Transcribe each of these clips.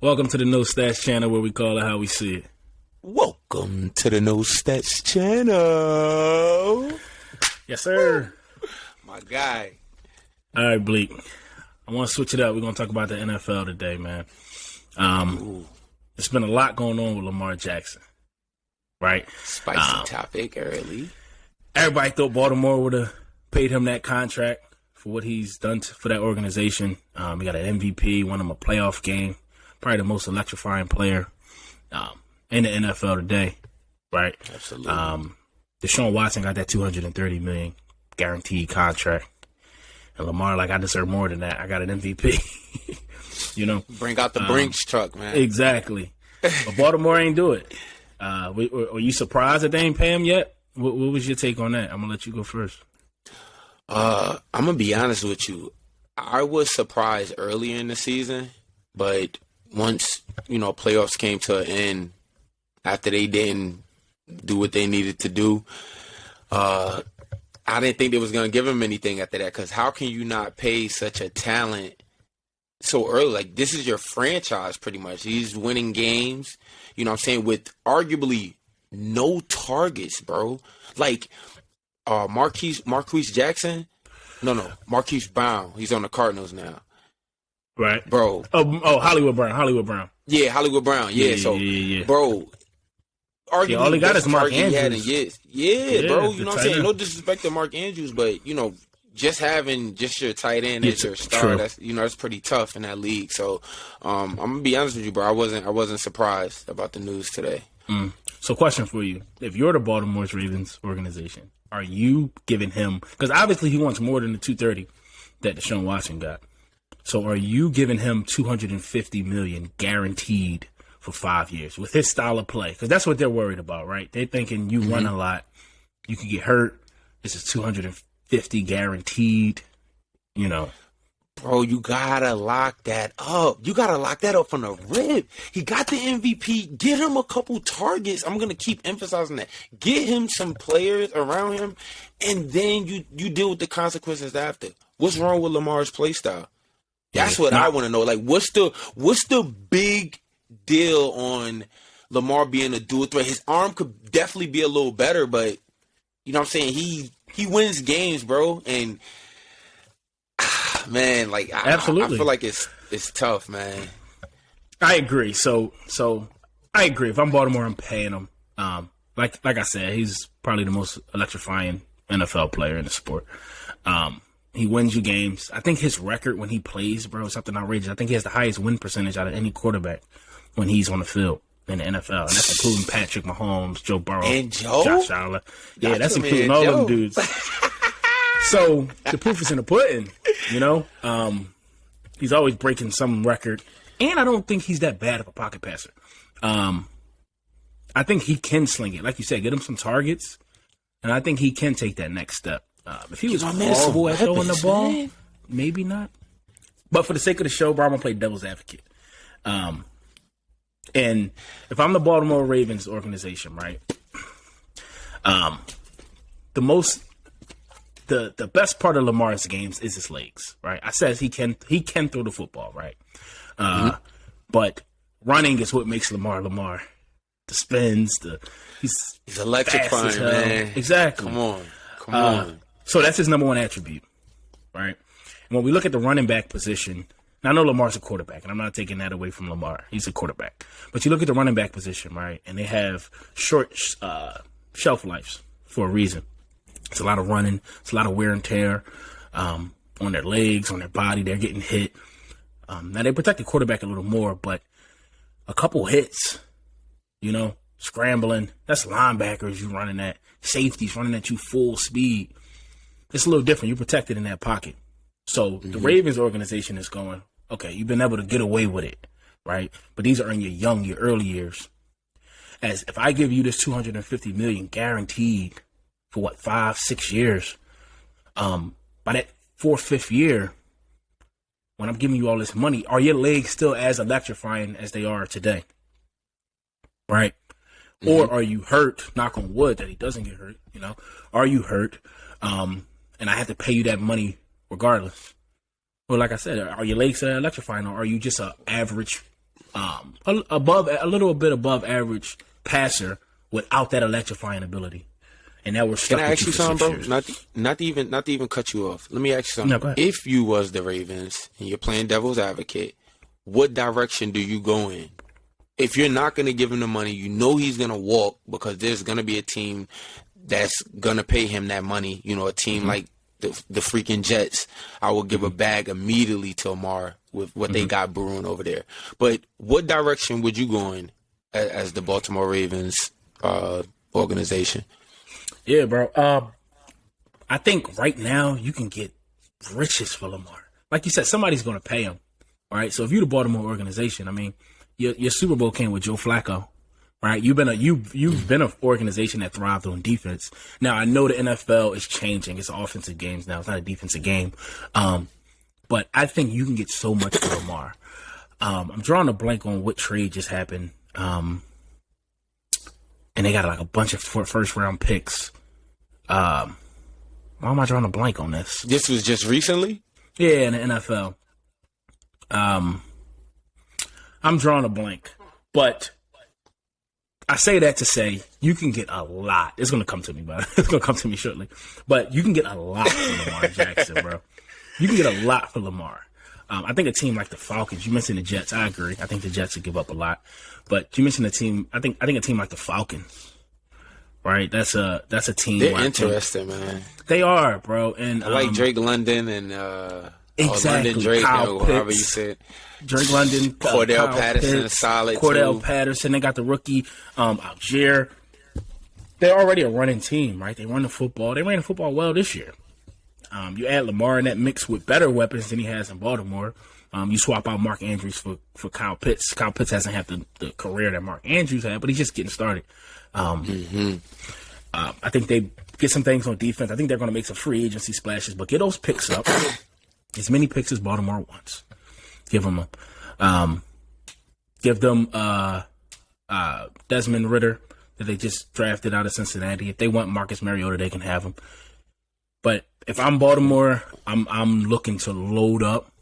Welcome to the No Stats channel where we call it how we see it. Welcome to the No Stats channel. Yes, sir. My guy. All right, Bleak. I want to switch it up. We're going to talk about the NFL today, man. There's been a lot going on with Lamar Jackson, right? Spicy topic early. Everybody thought Baltimore would have paid him that contract for what he's done for that organization. He got an MVP, won him a playoff game. Probably the most electrifying player in the NFL today, right? Absolutely. Deshaun Watson got that $230 million guaranteed contract, and Lamar I deserve more than that. I got an MVP. Bring out the Brinks truck, man. Exactly. But Baltimore ain't do it. Are you surprised that they ain't pay him yet? What was your take on that? I'm gonna let you go first. I'm gonna be honest with you. I was surprised earlier in the season, but once, playoffs came to an end, after they didn't do what they needed to do, I didn't think they was going to give him anything after that, because how can you not pay such a talent so early? Like, this is your franchise pretty much. He's winning games, with arguably no targets, bro. Like, Marquise Jackson? No, Marquise Brown. He's on the Cardinals now. Right. Bro. Oh, Hollywood Brown. Yeah, Hollywood Brown. Yeah. Bro, arguably all he got is Mark Andrews. Yeah, bro. You know what I'm saying? No disrespect to Mark Andrews, but, just having just your tight end as your star, true. that's pretty tough in that league. So, I'm going to be honest with you, bro. I wasn't surprised about the news today. So question for you. If you're the Baltimore Ravens organization, are you giving him, because obviously he wants more than the $230 that Deshaun Watson got. So are you giving him $250 million guaranteed for 5 years with his style of play? Because that's what they're worried about, right? They're thinking you run a lot, you could get hurt. This is $250 guaranteed. Bro, you gotta lock that up. You gotta lock that up from the rip. He got the MVP. Get him a couple targets. I'm gonna keep emphasizing that. Get him some players around him, and then you deal with the consequences after. What's wrong with Lamar's play style? That's what I want to know. Like, what's the big deal on Lamar being a dual threat? His arm could definitely be a little better, but you know what I'm saying? He wins games, bro. And man, like, absolutely, I feel like it's tough, man. I agree. So I agree. If I'm Baltimore, I'm paying him. Like I said, he's probably the most electrifying NFL player in the sport. He wins you games. I think his record when he plays, bro, is something outrageous. I think he has the highest win percentage out of any quarterback when he's on the field in the NFL. And that's including Patrick Mahomes, Joe Burrow, and Josh Allen. Yeah, that's including all them dudes. So the proof is in the pudding, He's always breaking some record. And I don't think he's that bad of a pocket passer. I think he can sling it. Like you said, get him some targets. And I think he can take that next step. If he was horrible at throwing the ball, maybe not. But for the sake of the show, bro, I'm going to play devil's advocate. And if I'm the Baltimore Ravens organization, right, the best part of Lamar's games is his legs, right? I said he can throw the football, right? But running is what makes Lamar. The spins, he's electrifying, man. Exactly. Come on. So that's his number one attribute, right? And when we look at the running back position, now I know Lamar's a quarterback, and I'm not taking that away from Lamar. He's a quarterback. But you look at the running back position, right, and they have short shelf lives for a reason. It's a lot of running. It's a lot of wear and tear on their legs, on their body. They're getting hit. Now, they protect the quarterback a little more, but a couple hits, scrambling, that's linebackers you running at. Safeties running at you full speed. It's a little different. You're protected in that pocket. So the Ravens organization is going, okay, you've been able to get away with it, right? But these are in your early years. As if I give you this $250 million guaranteed for 5-6 years, by that 4th, 5th year, when I'm giving you all this money, are your legs still as electrifying as they are today? Right? Or are you hurt, knock on wood that he doesn't get hurt, Are you hurt? And I have to pay you that money regardless. Well, like I said, are your legs electrifying, or are you just an average a little bit above average passer without that electrifying ability. And that was stuck. Can I ask you something, bro? Years. Not to even cut you off. Let me ask you something. No, go ahead. If you was the Ravens and you're playing devil's advocate, what direction do you go in? If you're not going to give him the money, you know he's going to walk because there's going to be a team that's going to pay him that money. You know, a team like the freaking Jets. I will give a bag immediately to Lamar with what they got brewing over there. But what direction would you go in as the Baltimore Ravens organization? Yeah, bro. I think right now you can get riches for Lamar. Like you said, somebody's going to pay him. All right. So if you're the Baltimore organization, I mean, your Super Bowl came with Joe Flacco. Right. You've been an organization that thrived on defense. Now I know the NFL is changing. It's offensive games now. It's not a defensive game. But I think you can get so much for Lamar. I'm drawing a blank on what trade just happened. And they got like a bunch of first round picks. Why am I drawing a blank on this? This was just recently? Yeah, in the NFL. I'm drawing a blank. But I say that to say you can get a lot. It's going to come to me, but it's going to come to me shortly. But you can get a lot for Lamar Jackson, bro. You can get a lot for Lamar. I think a team like the Falcons, you mentioned the Jets. I agree. I think the Jets would give up a lot. But you mentioned a team, I think a team like the Falcons, right? That's a team. They're interesting, man. They are, bro. And I like Drake London and exactly. London Drake, Kyle or however Pitts, you said. Drake London, Cordell Kyle Patterson Pitts, is solid. Cordell too. Patterson. They got the rookie Algier. They're already a running team, right? They run the football. They ran the football well this year. You add Lamar in that mix with better weapons than he has in Baltimore. You swap out Mark Andrews for Kyle Pitts. Kyle Pitts hasn't had the career that Mark Andrews had, but he's just getting started. I think they get some things on defense. I think they're going to make some free agency splashes, but get those picks up. As many picks as Baltimore wants. Give them Desmond Ridder that they just drafted out of Cincinnati. If they want Marcus Mariota, they can have him. But if I'm Baltimore, I'm looking to load up,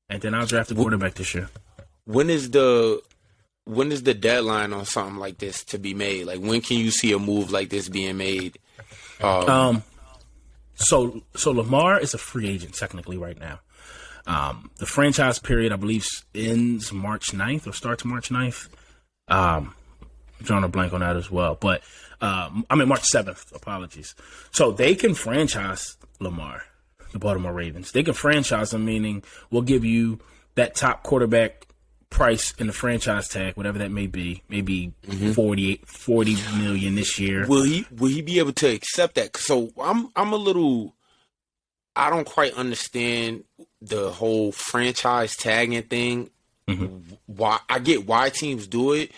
and then I'll draft a quarterback this year. When is the deadline on something like this to be made? Like, when can you see a move like this being made? So Lamar is a free agent technically right now. The franchise period, I believe, ends March 9th or starts March 9th. I'm drawing a blank on that as well. But March 7th. Apologies. So they can franchise Lamar, the Baltimore Ravens. They can franchise him, meaning we'll give you that top quarterback price in the franchise tag, whatever that may be, maybe $40 million this year. Will he be able to accept that? So I'm a little, I don't quite understand the whole franchise tagging thing. Why I get why teams do it,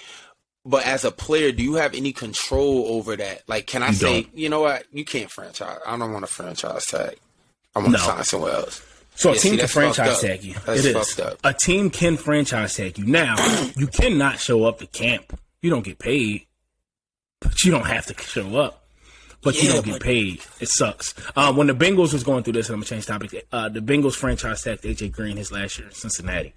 but as a player, do you have any control over that? Like, can I say, you know what, you can't franchise? I don't want a franchise tag. I want to sign somewhere else. So a team can franchise tag you. That's it fucked is. up. A team can franchise tag you. Now, you cannot show up to camp. You don't get paid, but you don't have to show up. But you don't get paid. It sucks. When the Bengals was going through this, and I'm going to change topics, the Bengals franchise tagged A.J. Green his last year in Cincinnati.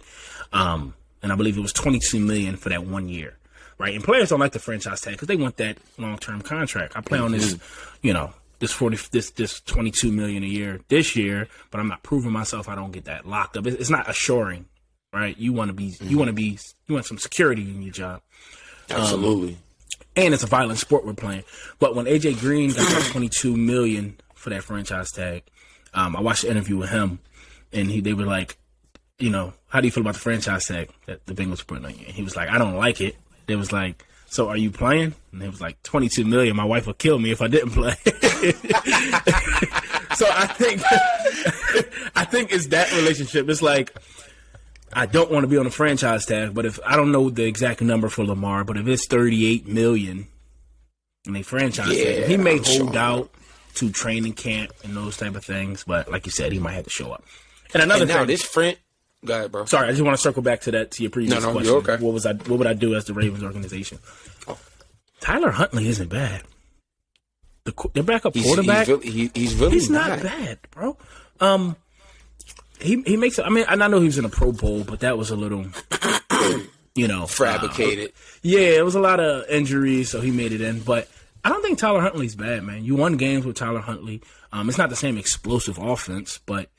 And I believe it was $22 million for that 1 year. Right? And players don't like the franchise tag because they want that long-term contract. I play on this, this $22 million a year this year, but I'm not proving myself. I don't get that locked up. It's not assuring, right? You want some security in your job. Absolutely. And it's a violent sport we're playing. But when AJ Green got that $22 million for that franchise tag, I watched the interview with him, and they were like, how do you feel about the franchise tag that the Bengals put on you? And he was like, I don't like it. They was like, so are you playing? And it was like, $22 million. My wife would kill me if I didn't play. So I think it's that relationship. It's like, I don't want to be on a franchise tag, but if I don't know the exact number for Lamar, but if it's $38 million and they franchise tag, he may hold out to training camp and those type of things. But like you said, he might have to show up. And another thing, this friend. Go ahead, bro. Sorry, I just want to circle back to your previous question. You're okay. What would I do as the Ravens organization? Tyler Huntley isn't bad. Their backup quarterback. He's not bad, bro. He makes. I mean, and I know he was in a Pro Bowl, but that was a little. fabricated. Yeah, it was a lot of injuries, so he made it in. But I don't think Tyler Huntley's bad, man. You won games with Tyler Huntley. It's not the same explosive offense, but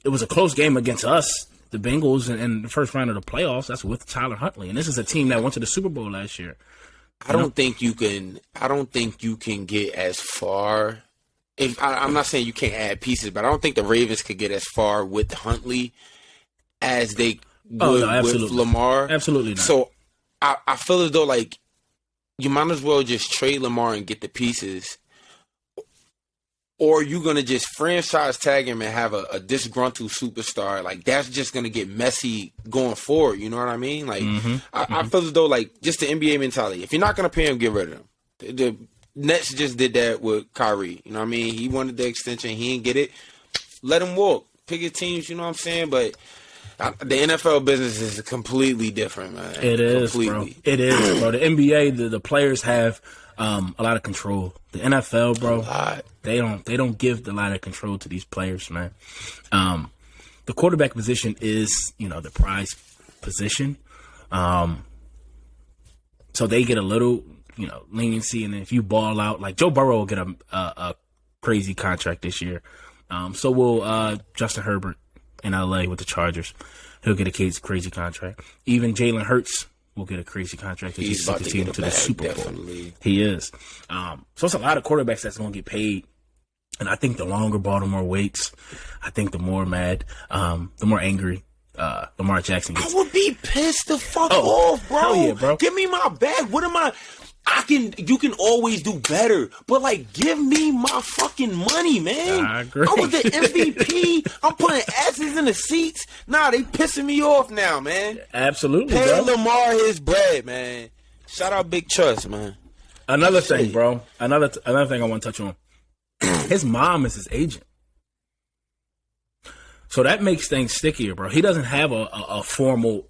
it was a close game against us, the Bengals, in the first round of the playoffs. That's with Tyler Huntley, and this is a team that went to the Super Bowl last year. I don't think you can get as far. I'm not saying you can't add pieces, but I don't think the Ravens could get as far with Huntley as they would with Lamar. Absolutely not. So I feel as though like you might as well just trade Lamar and get the pieces, or you're gonna just franchise tag him and have a disgruntled superstar. Like that's just gonna get messy going forward. You know what I mean? Like I feel as though like just the NBA mentality. If you're not gonna pay him, get rid of him. The Nets just did that with Kyrie. You know what I mean? He wanted the extension. He didn't get it. Let him walk. Pick your teams. You know what I'm saying? But the NFL business is completely different, man. It is, completely. Bro. It is, bro. The NBA, the players have a lot of control. The NFL, bro, they don't give a lot of control to these players, man. The quarterback position is, the prize position. So they get a little, leniency, and if you ball out, like Joe Burrow will get a crazy contract this year. So will Justin Herbert in LA with the Chargers. He'll get a crazy contract. Even Jalen Hurts will get a crazy contract. He's about to get to the Super Bowl. Definitely. He is. So it's a lot of quarterbacks that's going to get paid. And I think the longer Baltimore waits, I think the more mad, the more angry Lamar Jackson gets. I would be pissed the fuck off, bro. Hell yeah, bro. Give me my bag. What am I? You can always do better, but like, give me my fucking money, man. I agree. I was the MVP. I'm putting asses in the seats. Nah, they pissing me off now, man. Absolutely, Pay bro. Lamar his bread, man. Shout out Big Trust, man. Another thing, bro. Another thing I want to touch on. His mom is his agent. So that makes things stickier, bro. He doesn't have a formal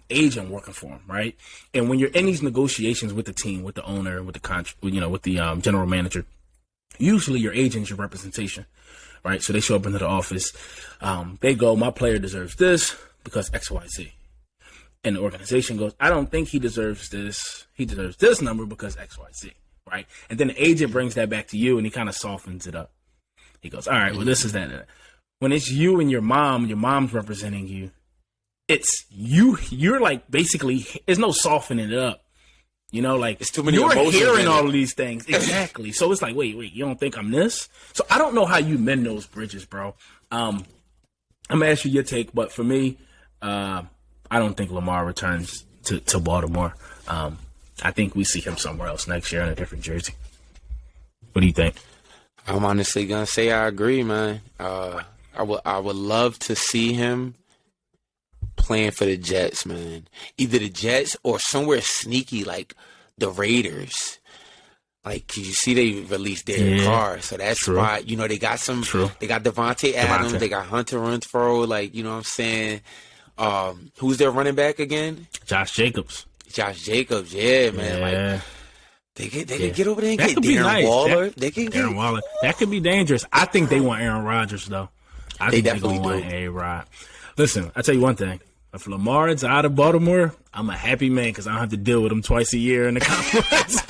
agent working for him, right? And when you're in these negotiations with the team, with the owner, with the with the general manager, usually your agent's your representation, right? So they show up into the office. They go, my player deserves this because X, Y, Z. And the organization goes, I don't think he deserves this. He deserves this number because X, Y, Z, right? And then the agent brings that back to you and he kind of softens it up. He goes, all right, well, this is that. When it's you and your mom's representing you, it's you're like basically, there's no softening it up. Like it's too many you're emotions hearing all of these things. Exactly. So it's like, wait, you don't think I'm this? So I don't know how you mend those bridges, bro. I'm going to ask you your take, but for me, I don't think Lamar returns to Baltimore. I think we see him somewhere else next year in a different jersey. What do you think? I'm honestly going to say I agree, man. I would love to see him playing for the Jets, man. Either the Jets or somewhere sneaky like the Raiders. Like, you see they released Derek Carr, so that's why, they got some. True. They got Devontae Adams, they got Hunter Renfrow, like, you know what I'm saying? Who's their running back again? Josh Jacobs, yeah, man. Like, they can get over there and get Darren Waller. They can get Waller. That could be dangerous. I think they want Aaron Rodgers, though. I think they definitely want A-Rod. Listen, I'll tell you one thing. If Lamar is out of Baltimore, I'm a happy man because I don't have to deal with him twice a year in the conference.